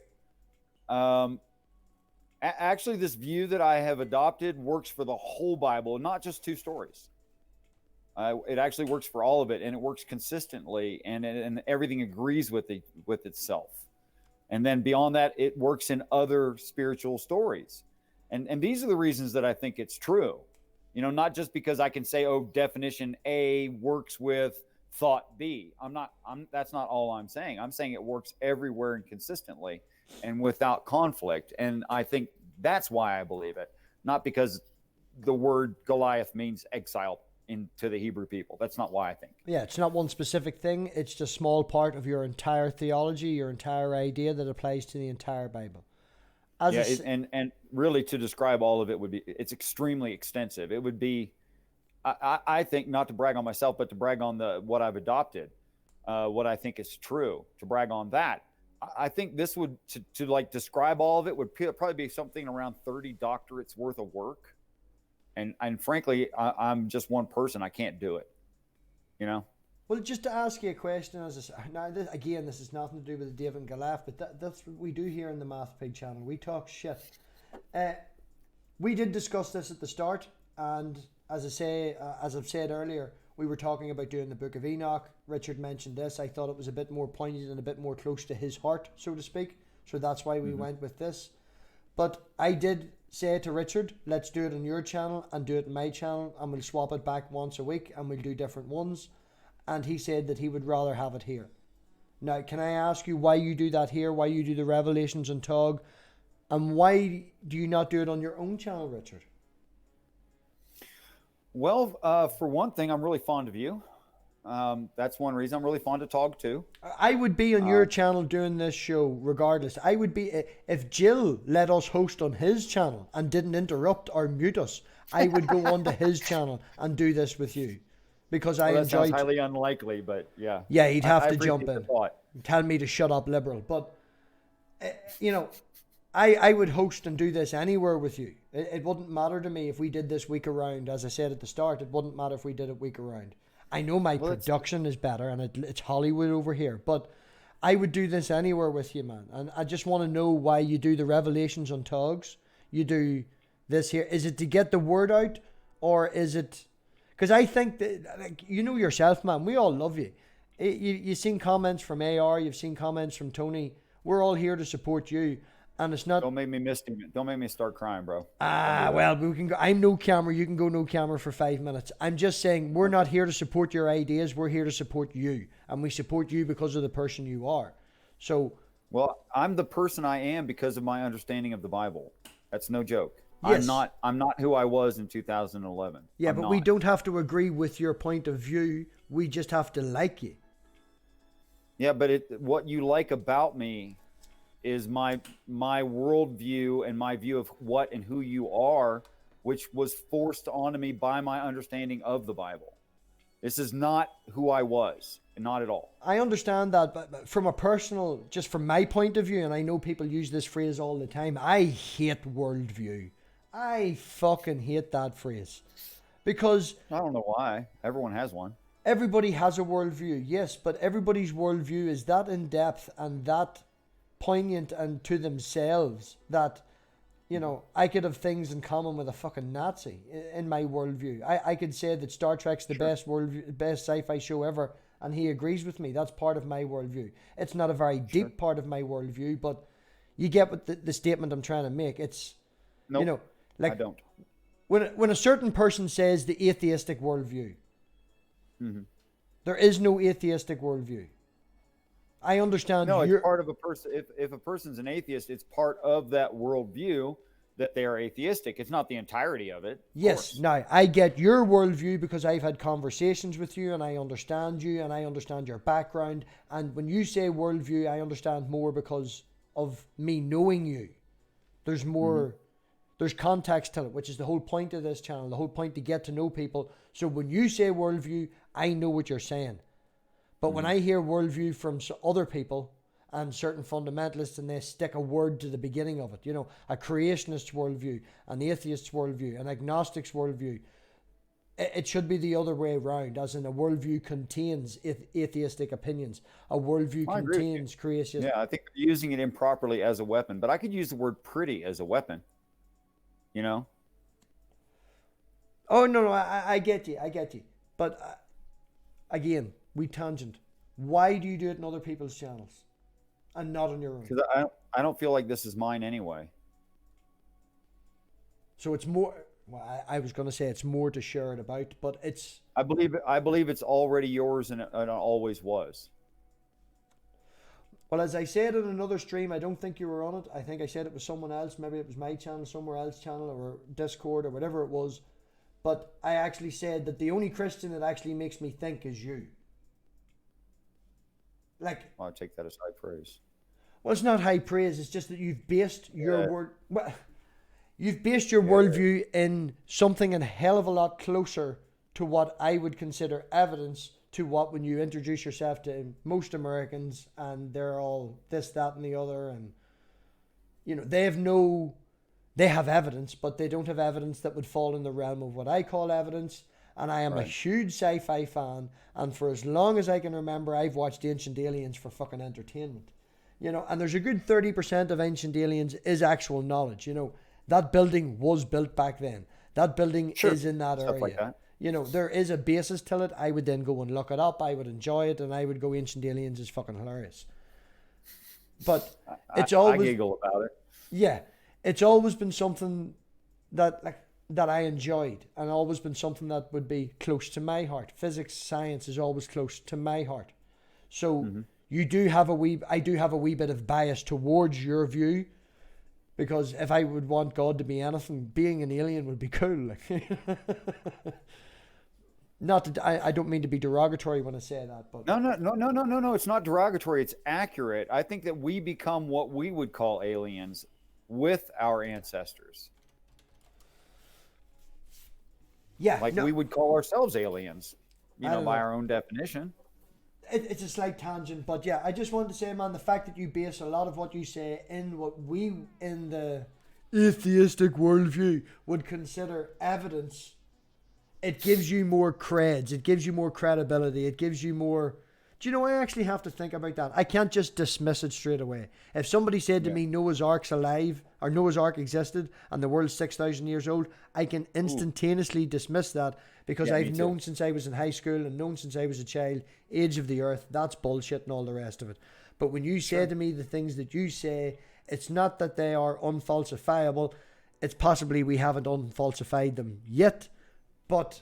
Actually, this view that I have adopted works for the whole Bible, not just two stories. It actually works for all of it, and it works consistently, and everything agrees with itself. And then beyond that, it works in other spiritual stories. And these are the reasons that I think it's true. You know, not just because I can say, definition A works with thought B. That's not all I'm saying. I'm saying it works everywhere and consistently and without conflict. And I think that's why I believe it. not because the word Goliath means exile into the Hebrew people. That's not why I think. Yeah, it's not one specific thing. It's just a small part of your entire theology, your entire idea that applies to the entire Bible. And really to describe all of it would be, it's extremely extensive. It would be, I think, not to brag on myself, but to brag on what I've adopted, what I think is true, to brag on that. I think this would, to like describe all of it, would probably be something around 30 doctorates worth of work. And frankly, I'm just one person. I can't do it, you know? Well, just to ask you a question, now this is nothing to do with David and Goliath, but that's what we do here in the MathPig channel. We talk shit. We did discuss this at the start, and as I've said earlier, we were talking about doing the Book of Enoch. Richard mentioned this. I thought it was a bit more poignant and a bit more close to his heart, so to speak. So that's why we went with this. But I did say to Richard, let's do it on your channel and do it on my channel, and we'll swap it back once a week and we'll do different ones. And he said that he would rather have it here. Now, can I ask you why you do that here, why you do the Revelations on Tog, and why do you not do it on your own channel, Richard? Well, for one thing, I'm really fond of you. That's one reason. I'm really fond of Tog too. I would be on your channel doing this show regardless. I would be, if Jill let us host on his channel and didn't interrupt or mute us, I would go onto his channel and do this with you. Because I enjoy. Sounds highly unlikely, but yeah. Yeah, he'd have to jump in. Thought. Tell me to shut up, liberal. But, I would host and do this anywhere with you. It wouldn't matter to me if we did this week around. As I said at the start, it wouldn't matter if we did it week around. I know my production is better and it's Hollywood over here, but I would do this anywhere with you, man. And I just want to know why you do the Revelations on Togs. You do this here. Is it to get the word out, or is it... Because I think that, like, you know yourself, man, we all love you. You've seen comments from AR, you've seen comments from Tony. We're all here to support you. And it's not... Don't make me miss him. Don't make me start crying, bro. Well, we can go. I'm no camera. You can go no camera for 5 minutes. I'm just saying we're not here to support your ideas. We're here to support you. And we support you because of the person you are. So... Well, I'm the person I am because of my understanding of the Bible. That's no joke. Yes. I'm not who I was in 2011. Yeah, but we don't have to agree with your point of view. We just have to like you. Yeah, but what you like about me is my worldview and my view of what and who you are, which was forced onto me by my understanding of the Bible. This is not who I was, not at all. I understand that, but from a personal, just from my point of view, and I know people use this phrase all the time, I hate worldview. I fucking hate that phrase. Because... I don't know why. Everyone has one. Everybody has a worldview, yes, but everybody's worldview is that in-depth and that poignant and to themselves that, I could have things in common with a fucking Nazi in my worldview. I could say that Star Trek's the best sci-fi show ever, and he agrees with me. That's part of my worldview. It's not a very deep part of my worldview, but you get what the statement I'm trying to make. It's, nope, like, I don't. When a certain person says the atheistic worldview, mm-hmm. There is no atheistic worldview. I understand. No, it's part of a person. If a person's an atheist, it's part of that worldview that they are atheistic. It's not the entirety of it. Yes. Now, I get your worldview because I've had conversations with you and I understand you and I understand your background. And when you say worldview, I understand more because of me knowing you. There's more... Mm-hmm. There's context to it, which is the whole point of this channel, the whole point to get to know people. So when you say worldview, I know what you're saying. But when I hear worldview from other people and certain fundamentalists and they stick a word to the beginning of it, a creationist's worldview, an atheist's worldview, an agnostic's worldview, it should be the other way around, as in a worldview contains atheistic opinions. A worldview contains creationist. Yeah, I think you're using it improperly as a weapon, but I could use the word pretty as a weapon. Oh, no, I get you. But again, we tangent. Why do you do it on other people's channels and not on your own? Because I don't feel like this is mine anyway. So it's more... Well, I was going to say it's more to share it about, but it's... I believe it's already yours and it always was. Well, as I said in another stream, I don't think you were on it. I think I said it was someone else. Maybe it was my channel, somewhere else channel, or Discord, or whatever it was. But I actually said that the only Christian that actually makes me think is you. Like, Well, I take that as high praise. well, it's not high praise. It's just that you've based your word. Well, you've based your worldview in something a hell of a lot closer to what I would consider evidence to what when you introduce yourself to most Americans and they're all this, that, and the other, and you know they have evidence, but they don't have evidence that would fall in the realm of what I call evidence. And I am a huge sci-fi fan, and for as long as I can remember, I've watched Ancient Aliens for fucking entertainment. You know, and there's a good 30% of Ancient Aliens is actual knowledge. You know, that building was built back then. That building is in that area. Like that. You know, there is a basis to it. I would then go and look it up. I would enjoy it, and I would go, Ancient Aliens is fucking hilarious. But it's always... I giggle about it. Yeah. It's always been something that I enjoyed, and always been something that would be close to my heart. Physics, science is always close to my heart. So I do have a wee bit of bias towards your view, because if I would want God to be anything, being an alien would be cool. Not that I don't mean to be derogatory when I say that, but No. It's not derogatory. It's accurate. I think that we become what we would call aliens with our ancestors. yeah, We would call ourselves aliens, by our own definition. It's a slight tangent, but yeah, I just wanted to say, man, the fact that you base a lot of what you say in what we in the atheistic worldview would consider evidence, it gives you more creds, it gives you more credibility, it gives you more... Do you know, I actually have to think about that. I can't just dismiss it straight away. If somebody said to me Noah's Ark's alive, or Noah's Ark existed, and the world's 6,000 years old, I can instantaneously dismiss that, because I've known since I was in high school, and known since I was a child, age of the earth, that's bullshit and all the rest of it. But when you say to me the things that you say, it's not that they are unfalsifiable, it's possibly we haven't unfalsified them yet, but...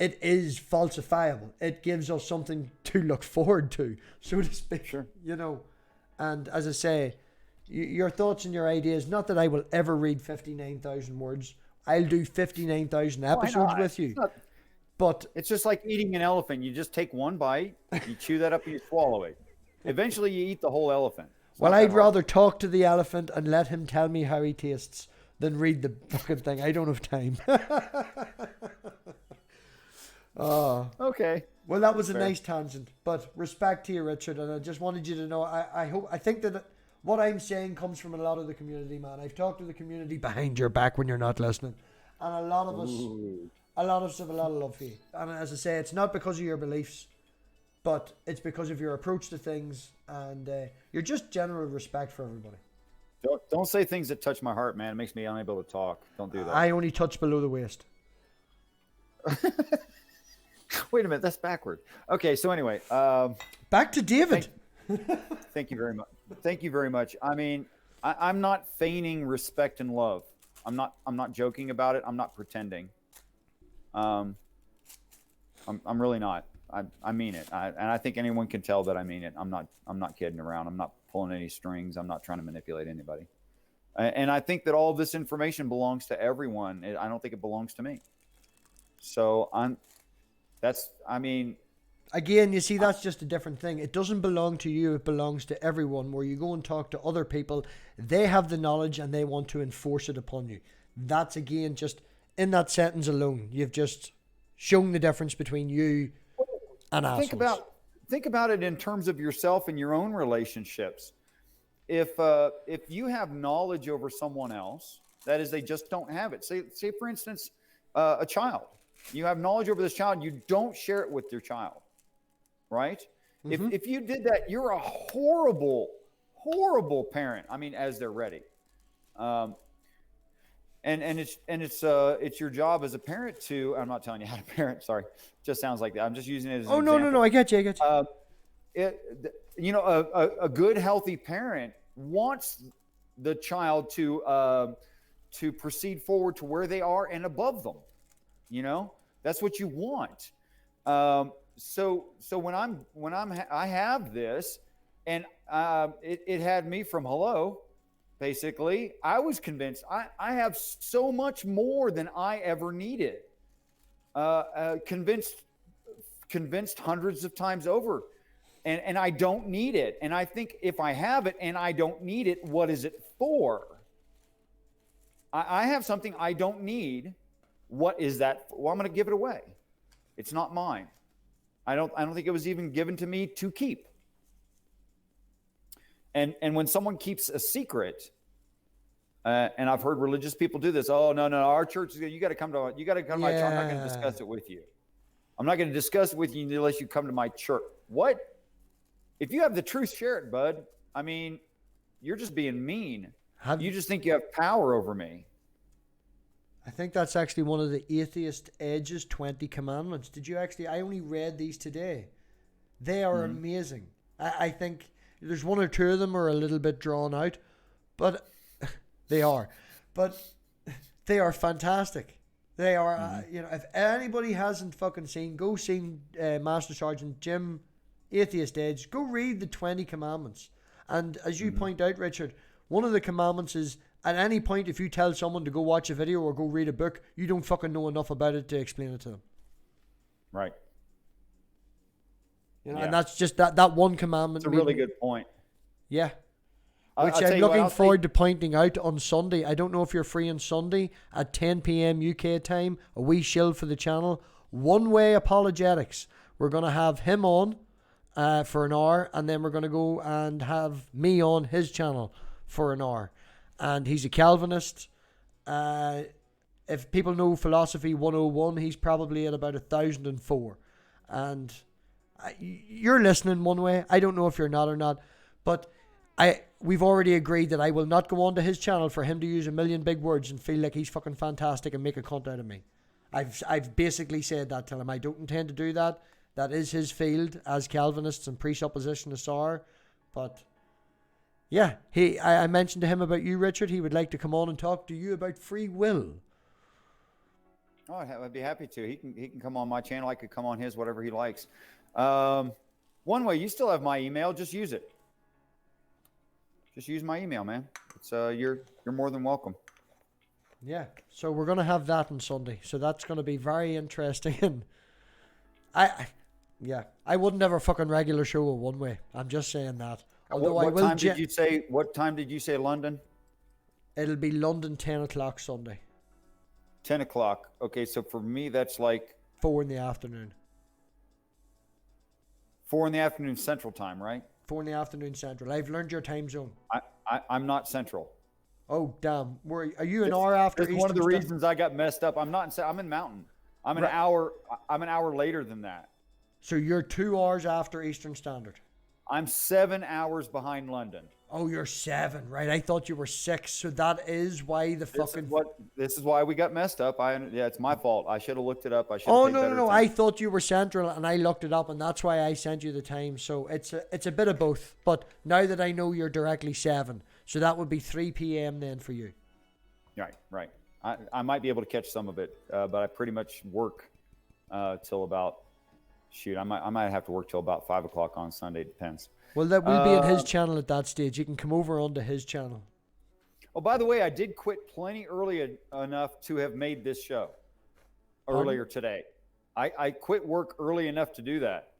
it is falsifiable. It gives us something to look forward to, so to speak. Sure. You know, and as I say, your thoughts and your ideas, not that I will ever read 59,000 words. I'll do 59,000 episodes with you. But it's just like eating an elephant. You just take one bite, you chew that up, and you swallow it. Eventually, you eat the whole elephant. Well, I'd rather talk to the elephant and let him tell me how he tastes than read the fucking thing. I don't have time. Okay. Well, that was a nice tangent, but respect to you, Richard, and I just wanted you to know, I think that what I'm saying comes from a lot of the community, man. I've talked to the community behind your back when you're not listening, and a lot of us have a lot of love for you. And as I say, it's not because of your beliefs, but it's because of your approach to things, and your just general respect for everybody. Don't say things that touch my heart, man. It makes me unable to talk. Don't do that. I only touch below the waist. Wait a minute, that's backward. Okay, so anyway, back to David. Thank you very much. Thank you very much. I mean, I'm not feigning respect and love. I'm not joking about it. I'm not pretending. I'm really not. I mean it. And I think anyone can tell that I mean it. I'm not kidding around. I'm not pulling any strings. I'm not trying to manipulate anybody. And I think that all of this information belongs to everyone. I don't think it belongs to me. So again, you see, that's just a different thing. It doesn't belong to you. It belongs to everyone. Where you go and talk to other people, they have the knowledge and they want to enforce it upon you. That's, again, just in that sentence alone, you've just shown the difference between you and assholes. Think about it in terms of yourself and your own relationships. If you have knowledge over someone else, that is, they just don't have it. Say for instance, a child. You have knowledge over this child. You don't share it with your child, right? Mm-hmm. If you did that, you're a horrible, horrible parent. I mean, as they're ready, and it's your job as a parent to. I'm not telling you how to parent. Sorry, it just sounds like that. I'm just using it as an example. No. I get you. A good, healthy parent wants the child to proceed forward to where they are and above them. That's what you want. So when I have this, And it had me from hello. Basically, I was convinced I have so much more than I ever needed. Convinced hundreds of times over, and I don't need it. And I think if I have it and I don't need it, what is it for? I have something I don't need. What is that for? Well, I'm going to give it away. It's not mine. I don't think it was even given to me to keep. And when someone keeps a secret, and I've heard religious people do this. Oh, no, our church is you got to come to my church. I'm not going to discuss it with you. I'm not going to discuss it with you unless you come to my church. What? If you have the truth, share it, bud. I mean, you're just being mean. You just think you have power over me. I think that's actually one of the Atheist Edge's 20 commandments. Did you actually? I only read these today. They are amazing. I think there's one or two of them are a little bit drawn out, but they are. But they are fantastic. They are, if anybody hasn't fucking seen, go see Master Sergeant Jim, Atheist Edge. Go read the 20 commandments. And as you point out, Richard, one of the commandments is, at any point, if you tell someone to go watch a video or go read a book, you don't fucking know enough about it to explain it to them. Right. And that's just that one commandment. It's a really good point. Yeah. Which I'm looking forward to pointing out on Sunday. I don't know if you're free on Sunday at 10 p.m. UK time, a wee shill for the channel. One Way Apologetics. We're going to have him on for an hour, and then we're going to go and have me on his channel for an hour. And he's a Calvinist. If people know Philosophy 101, he's probably at about 1,004. And you're listening one way. I don't know if you're not or not, but we've already agreed that I will not go onto his channel for him to use a million big words and feel like he's fucking fantastic and make a cunt out of me. I've basically said that to him. I don't intend to do that. That is his field, as Calvinists and presuppositionists are. But yeah, I mentioned to him about you, Richard. He would like to come on and talk to you about free will. Oh, I'd be happy to. He can come on my channel. I could come on his, whatever he likes. One Way, you still have my email. Just use it. Just use my email, man. It's you're more than welcome. Yeah. So we're gonna have that on Sunday. So that's gonna be very interesting. And I wouldn't have a fucking regular show of One Way. I'm just saying that. Although what time did you say? What time did you say London? It'll be London 10 o'clock Sunday. 10 o'clock. Okay, so for me that's like 4 in the afternoon. 4 in the afternoon Central Time, right? 4 in the afternoon Central. I've learned your time zone. I'm not Central. Oh damn! Are you an hour after? It's one of the reasons I got messed up. I'm not. I'm in Mountain. I'm an hour. I'm an hour later than that. So you're 2 hours after Eastern Standard. I'm 7 hours behind London. Oh, you're 7, right? I thought you were 6. So that is why the fucking. This is why we got messed up. It's my fault. I should have looked it up. Oh no! I thought you were Central, and I looked it up, and that's why I sent you the time. So it's a bit of both. But now that I know you're directly 7, so that would be 3 p.m. then for you. Right. I might be able to catch some of it, but I pretty much work till about. Shoot, I might have to work till about 5 o'clock on Sunday. Depends. Well, that will be at his channel at that stage. You can come over onto his channel. Oh, by the way, I did quit plenty early enough to have made this show earlier today. I quit work early enough to do that.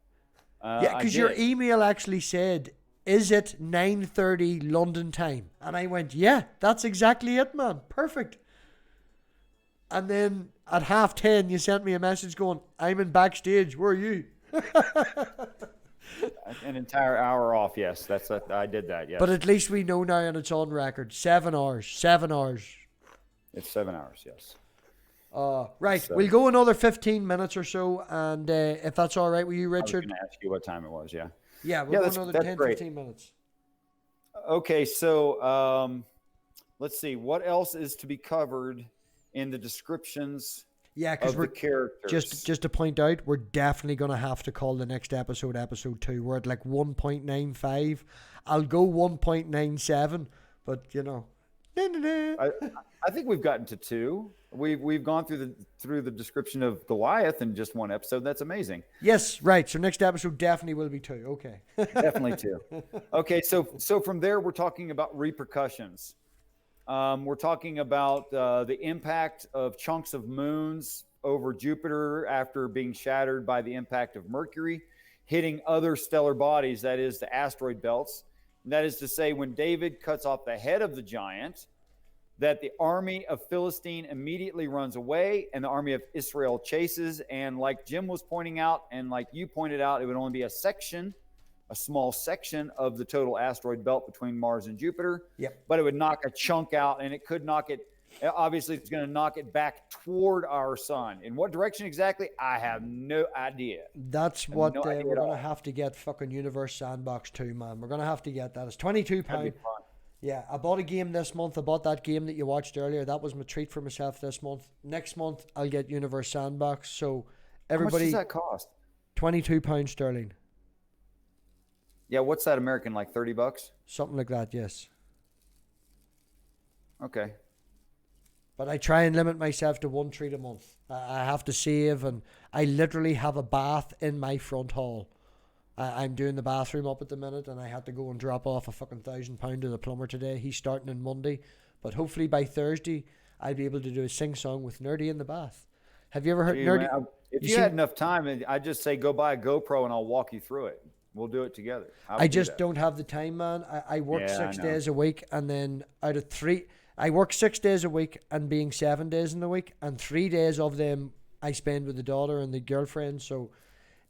Yeah, because your email actually said, "Is it 9:30 London time?" And I went, "Yeah, that's exactly it, man. Perfect." And then at 10:30, you sent me a message going, "I'm in backstage. Where are you?" An entire hour off. Yes, I did that. Yes. But at least we know now, and it's on record. 7 hours. 7 hours. It's 7 hours. Yes. Right. So, we'll go another 15 minutes or so, and if that's all right with you, Richard. I was going to ask you what time it was. Yeah. Yeah, we'll go another 10, 15 minutes. Okay, so let's see. What else is to be covered in the descriptions of the characters? Just to point out, we're definitely going to have to call the next episode 2. We're at like 1.95. I'll go 1.97, but I think we've gotten to 2. We've gone through the description of Goliath in just 1 episode. That's amazing. Yes, right. So next episode definitely will be 2. Okay. Definitely 2. Okay, so from there we're talking about repercussions. We're talking about the impact of chunks of moons over Jupiter after being shattered by the impact of Mercury, hitting other stellar bodies, that is, the asteroid belts. And that is to say, when David cuts off the head of the giant, that the army of Philistine immediately runs away and the army of Israel chases. And like Jim was pointing out, and like you pointed out, it would only be a small section of the total asteroid belt between Mars and Jupiter. Yep. But it would knock a chunk out, and it could knock it. Obviously, it's going to knock it back toward our sun. In what direction exactly? I have no idea. That's what we're going to have to get fucking Universe Sandbox 2, man. We're going to have to get that. It's £22. Yeah, I bought a game this month. I bought that game that you watched earlier. That was my treat for myself this month. Next month, I'll get Universe Sandbox. So everybody, how much does that cost? £22 sterling. Yeah, what's that American, like $30? Something like that, yes. Okay. But I try and limit myself to 1 treat a month. I have to save, and I literally have a bath in my front hall. I'm doing the bathroom up at the minute, and I had to go and drop off a fucking £1,000 to the plumber today. He's starting on Monday, but hopefully by Thursday I'll be able to do a sing-song with Nerdy in the bath. Have you ever heard Nerdy? Man, if you had enough time, I'd just say go buy a GoPro and I'll walk you through it. We'll do it together. I just don't have the time, man. I work 6 days a week, and then out of 3, I work 6 days a week, and being 7 days in the week, and 3 days of them I spend with the daughter and the girlfriend. So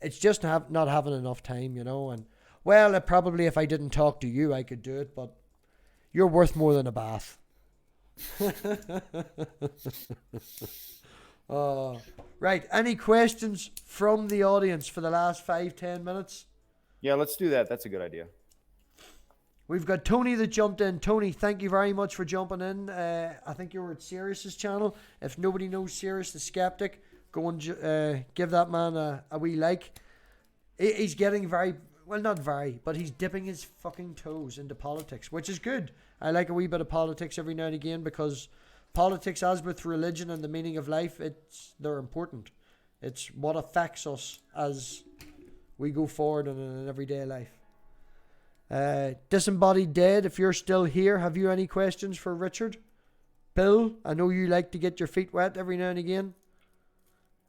it's just not having enough time, you know. And well, probably if I didn't talk to you, I could do it. But you're worth more than a bath. Right. Any questions from the audience for the last 5-10 minutes? Yeah, let's do that. That's a good idea. We've got Tony that jumped in. Tony, thank you very much for jumping in. I think you were at Sirius's channel. If nobody knows Sirius the Skeptic, go and give that man a wee like. He's getting but he's dipping his fucking toes into politics, which is good. I like a wee bit of politics every now and again, because politics, as with religion and the meaning of life, they're important. It's what affects us as we go forward in an everyday life. Disembodied Dead, if you're still here, have you any questions for Richard? Bill, I know you like to get your feet wet every now and again.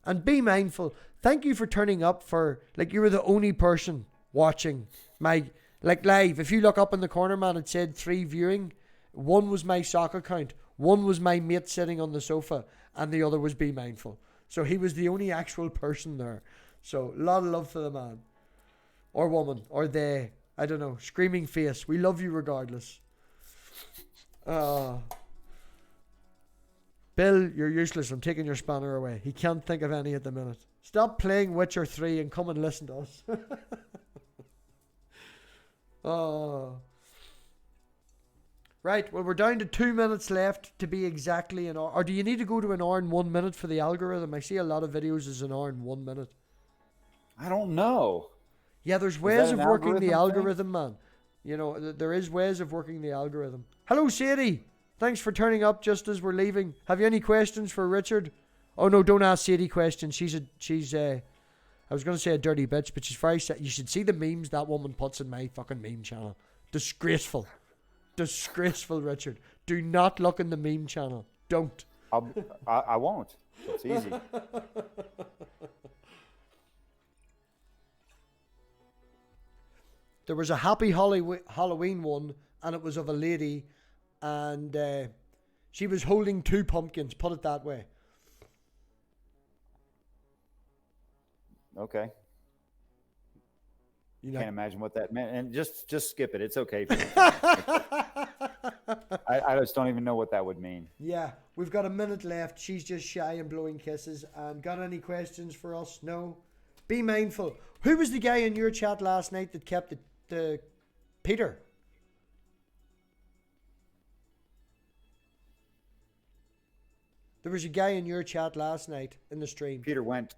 And be mindful. Thank you for turning up you were the only person watching my, live. If you look up in the corner, man, it said 3 viewing. 1 was my sock account. 1 was my mate sitting on the sofa. And the other was Be Mindful. So he was the only actual person there. So a lot of love for the man. Or woman. Or they. I don't know. Screaming face. We love you regardless. Bill, you're useless. I'm taking your spanner away. He can't think of any at the minute. Stop playing Witcher 3 and come and listen to us. Right. Well, we're down to 2 minutes left to be exactly an hour. Or do you need to go to an hour and 1 minute for the algorithm? I see a lot of videos as an hour and 1 minute. I don't know. Yeah, there's ways of working the algorithm, man. You know, there is ways of working the algorithm. Hello, Sadie. Thanks for turning up just as we're leaving. Have you any questions for Richard? Oh, no, don't ask Sadie questions. She's I was going to say a dirty bitch, but she's very sad. You should see the memes that woman puts in my fucking meme channel. Disgraceful. Disgraceful, Richard. Do not look in the meme channel. Don't. I won't. It's easy. There was a Happy Halloween one, and it was of a lady, and she was holding 2 pumpkins, put it that way. Okay. You know. Can't imagine what that meant. And just skip it. It's okay. I just don't even know what that would mean. Yeah, we've got a minute left. She's just shy and blowing kisses. And got any questions for us? No? Be mindful. Who was the guy in your chat last night that kept the Peter? There was a guy in your chat last night in the stream. Peter went.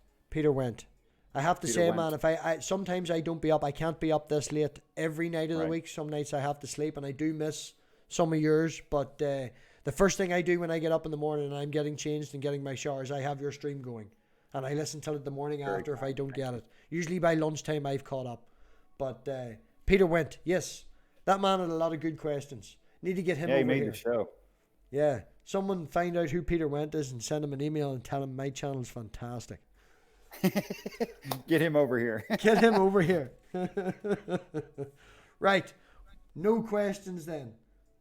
I have to say, man, if I sometimes I don't be up. I can't be up this late every night of the week. Some nights I have to sleep, and I do miss some of yours. But The first thing I do when I get up in the morning and I'm getting changed and getting my showers, I have your stream going. And I listen till it the morning after if I don't get it. Usually by lunchtime I've caught up. But Peter Went, yes. That man had a lot of good questions. Need to get him over here. Yeah, he made the show. Yeah. Someone find out who Peter Went is and send him an email and tell him my channel's fantastic. Get him over here. Get him over here. Right. No questions then.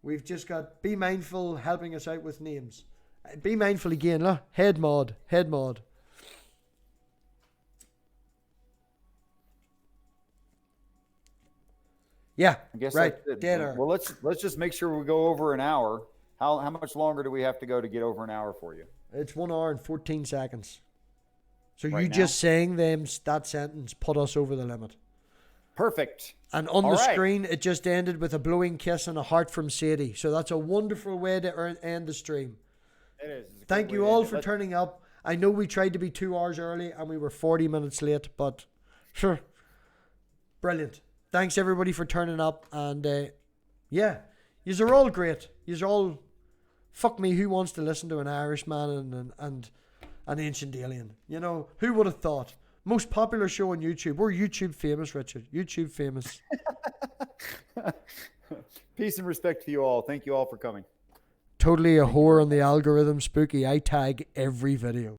We've just got Be Mindful helping us out with names. Be Mindful again, look. Head mod. Yeah, I guess right. Well, let's just make sure we go over an hour. How much longer do we have to go to get over an hour for you? It's 1 hour and 14 seconds. So right you now? Just saying that sentence put us over the limit. Perfect. And on the screen, it just ended with a blowing kiss and a heart from Sadie. So that's a wonderful way to end the stream. It is. Thank you all for turning up. I know we tried to be 2 hours early and we were 40 minutes late, but sure. Brilliant. Thanks everybody for turning up, and yeah, yous are all great. Yous are all, fuck me, who wants to listen to an Irishman and an ancient alien? You know, who would have thought? Most popular show on YouTube. We're YouTube famous, Richard. YouTube famous. Peace and respect to you all. Thank you all for coming. Totally a whore on the algorithm, spooky. I tag every video.